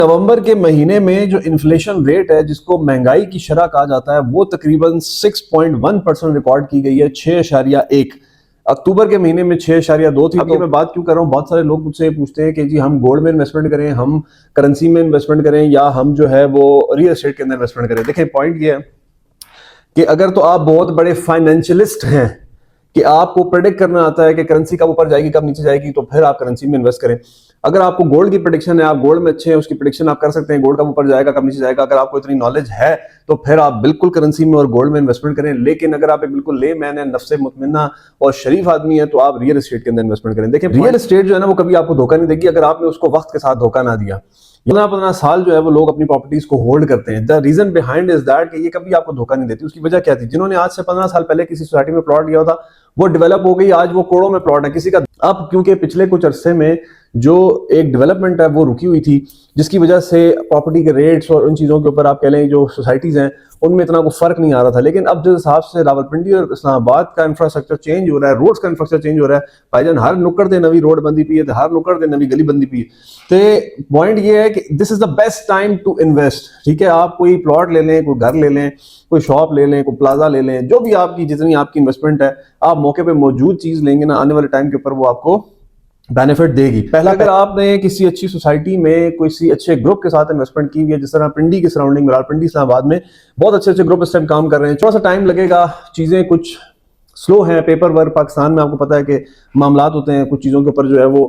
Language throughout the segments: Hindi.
नवंबर के महीने में जो इन्फ्लेशन रेट है, जिसको महंगाई की शरह कहा जाता है, वो तकरीबन 6.1% रिकॉर्ड की गई है, 6.1। अक्टूबर के महीने में 6.2 थी। तो मैं बात क्यों कर रहा हूँ, बहुत सारे लोग मुझसे पूछते हैं कि जी हम गोल्ड में इन्वेस्टमेंट करें, हम करेंसी में इन्वेस्टमेंट करें, या हम जो है वो रियल एस्टेट के अंदर इन्वेस्टमेंट करें। देखें, पॉइंट ये है कि अगर तो आप बहुत बड़े फाइनेंशियलिस्ट हैं कि आपको प्रेडिक्ट करना आता है कि करेंसी कब ऊपर जाएगी कब नीचे जाएगी, तो फिर आप करेंसी में इन्वेस्ट करें। अगर आपको गोल्ड की प्रेडिक्शन है, आप गोल्ड में अच्छे हैं, उसकी प्रेडिक्शन आप कर सकते हैं, गोल्ड कब ऊपर जाएगा कब नीचे जाएगा, अगर आपको इतनी नॉलेज है तो फिर आप बिल्कुल करेंसी में और गोल्ड में इन्वेस्टमेंट करें। लेकिन अगर आप एक बिल्कुल ले मैन है, नफ्से मुतमन्ना और शरीफ आदमी है, तो आप रियल एस्टेट के अंदर इन्वेस्टमेंट करें। देखिए, रियल एस्टेट जो है ना, वो कभी आपको धोखा नहीं देगी अगर आपने उसको वक्त के साथ धोखा ना दिया। 15 साल जो है वो लोग अपनी प्रॉपर्टीज को होल्ड करते हैं। The reason behind is that कि ये कभी आपको धोखा नहीं देती। उसकी वजह क्या थी? जिन्होंने आज से 15 साल पहले किसी सोसाइटी में प्लॉट लिया था, वो डेवलप हो गई, आज वो करोड़ों में प्लॉट है किसी का। अब क्योंकि पिछले कुछ अरसे में जो एक डेवलपमेंट है वो रुकी हुई थी, जिसकी वजह से प्रॉपर्टी के रेट्स और उन चीज़ों के ऊपर आप कह लें जो सोसाइटीज़ हैं उनमें इतना कोई फर्क नहीं आ रहा था। लेकिन अब जिस हिसाब से रावलपिंडी और इस्लामाबाद का इंफ्रास्ट्रक्चर चेंज हो रहा है, रोड्स का इंफ्रास्ट्रक्चर चेंज हो रहा है, भाईजान हर नुक्कड़ से नवी रोड बनती पी है, हर नुक्कड़ से नवी गली बनती पी है। तो पॉइंट ये है कि this is the best time to invest. ठीक है, आप कोई प्लॉट ले लें, कोई घर ले लें, कोई शॉप ले लें, कोई प्लाजा ले लें, जो भी आपकी जितनी आपकी इन्वेस्टमेंट है, आप मौके पे मौजूद चीज लेंगे ना, आने वाले टाइम के ऊपर वो आपको बेनिफिट देगी। पहला, अगर आपने किसी अच्छी सोसाइटी में किसी अच्छे ग्रुप के साथ इन्वेस्टमेंट की हुई है, जिस तरह पिंडी के सराउंडिंग में, पिंडी इस्लामाबाद में बहुत अच्छे अच्छे ग्रुप इस टाइम काम कर रहे हैं। थोड़ा सा टाइम लगेगा, चीजें कुछ स्लो है, पेपर वर्क पाकिस्तान में आपको पता है कि मामलात होते हैं, कुछ चीज़ों के ऊपर जो है वो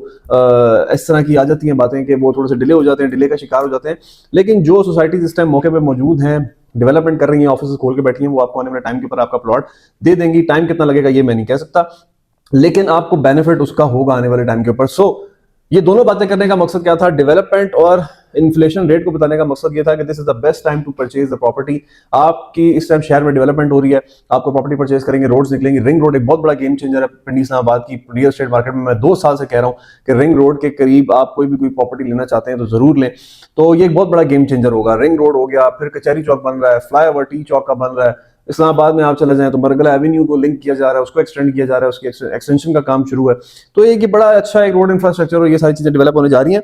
इस तरह की आ जाती हैं बातें कि वो थोड़े से डिले हो जाते हैं, डिले का शिकार हो जाते हैं। लेकिन जो सोसाइटीज इस टाइम मौके पे मौजूद हैं, डेवलपमेंट कर रही हैं, ऑफिस खोल के बैठी हैं, वो आपको आने वाले टाइम के ऊपर आपका प्लॉट दे देंगी। टाइम कितना लगेगा ये मैं नहीं कह सकता, लेकिन आपको बेनिफिट उसका होगा आने वाले टाइम के ऊपर। सो ये दोनों बातें करने का मकसद क्या था? डेवलपमेंट और इन्फ्लेशन रेट को बताने का मकसद ये था कि this is the best time to purchase the property. आपकी इस टाइम शहर में डेवलपमेंट हो रही है, आपको प्रॉपर्टी परचेज करेंगे, रोड्स निकलेंगी। रिंग रोड एक बहुत बड़ा गेम चेंजर है पिंडी इस्लामाबाद की रियल एस्टेट मार्केट में। मैं 2 साल से कह रहा हूँ कि रिंग रोड के करीब आप कोई प्रॉपर्टी लेना चाहते हैं तो जरूर लें। तो ये एक बहुत बड़ा गेम चेंजर होगा। रिंग रोड हो गया, फिर कचहरी चौक बन रहा है, फ्लाईओवर टी चौक का बन रहा है। इस्लामाबाद में आप चले जाएं तो मरगला एवेन्यू को लिंक किया जा रहा है, उसको एक्सटेंड किया जा रहा है, उसकी एक्सटेंशन का काम शुरू है। तो ये बड़ा अच्छा एक रोड इंफ्रास्ट्रक्चर और ये सारी चीजें डेवलप होने जा रही हैं।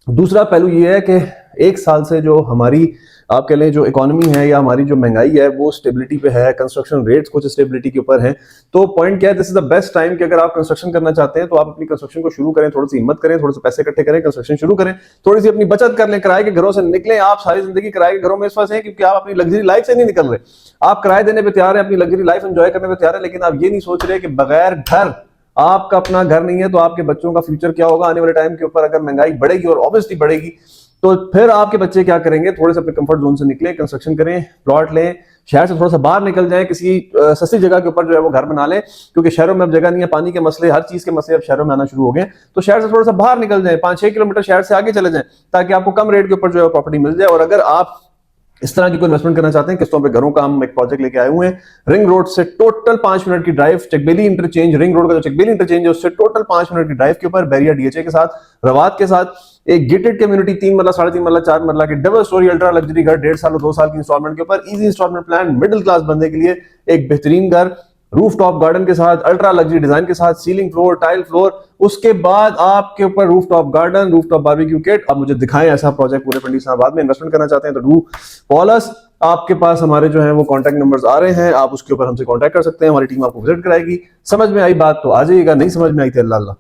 दूसरा पहलू ये है कि 1 साल से जो हमारी आप कह लें जो इकोनॉमी है या हमारी जो महंगाई है वो स्टेबिलिटी पे है, कंस्ट्रक्शन रेट्स कुछ स्टेबिलिटी के ऊपर है। तो पॉइंट क्या है, this is the best time कि अगर आप कंस्ट्रक्शन करना चाहते हैं तो आप अपनी कंस्ट्रक्शन को शुरू करें, थोड़ी सी हिम्मत करें, थोड़े से पैसे इकट्ठे करें, कंस्ट्रक्शन शुरू करें, थोड़ी सी अपनी बचत कर लें, किराए के घरों से निकलें। आप सारी जिंदगी किराए के घरों में इस वजह से क्योंकि आप अपनी लग्जरी लाइफ से नहीं निकल रहे। आप किराए देने पर तैयार हैं, अपनी लग्जरी लाइफ एंजॉय करने पर तैयार है, लेकिन आप ये नहीं सोच रहे कि बगैर घर, आपका अपना घर नहीं है तो आपके बच्चों का फ्यूचर क्या होगा आने वाले टाइम के ऊपर। अगर महंगाई बढ़ेगी और ऑब्वियसली बढ़ेगी तो फिर आपके बच्चे क्या करेंगे? थोड़े से अपने कंफर्ट जोन से निकले, कंस्ट्रक्शन करें, प्लॉट लें, शहर से थोड़ा सा बाहर निकल जाएं, किसी सस्ती जगह के ऊपर जो है वो घर बना लें, क्योंकि शहरों में अब जगह नहीं है, पानी के मसले, हर चीज के मसले अब शहरों में आना शुरू हो गए। तो शहर से थोड़ा सा बाहर निकल जाएं, 5-6 किलोमीटर शहर से आगे चले जाएं, ताकि आपको कम रेट के ऊपर जो है प्रॉपर्टी मिल जाए। और अगर आप इस तरह की कोई इन्वेस्टमेंट करना चाहते हैं किस्तों पे घरों का, हम एक प्रोजेक्ट लेके आए हुए हैं। रिंग रोड से टोटल 5 मिनट की drive, Chakbeli interchange, ring road का जो चकबेली इंटरचेंज है उससे टोटल 5 मिनट की ड्राइव के ऊपर, बैरिया डीएचए के साथ, रवात के साथ, एक गेटेड कम्युनिटी, 3 मरला, 3.5 मरला, 4 मरला की डबल स्टोरी अल्ट्रा लग्जरी घर, 1.5 साल और 2 साल की इंस्टॉलमेंट के ऊपर, easy instalment plan, middle class बंदे के लिए एक बेहतरीन घर, रूफ टॉप गार्डन के साथ, अल्ट्रा लग्जरी डिजाइन के साथ, सीलिंग फ्लोर, टाइल फ्लोर, उसके बाद आपके ऊपर roof top garden, roof top barbecue kit. आप मुझे दिखाएं ऐसा प्रोजेक्ट पूरे पिंडी इस्लामाबाद में इन्वेस्टमेंट करना चाहते हैं तो डू कॉल अस। आपके पास हमारे जो है वो कॉन्टैक्ट नंबर्स आ रहे हैं, आप उसके ऊपर हमसे कॉन्टैक्ट कर सकते हैं, हमारी टीम आपको विजिट कराएगी। समझ में आई बात तो आ जाइएगा, नहीं समझ में आई तो अल्लाह अल्लाह।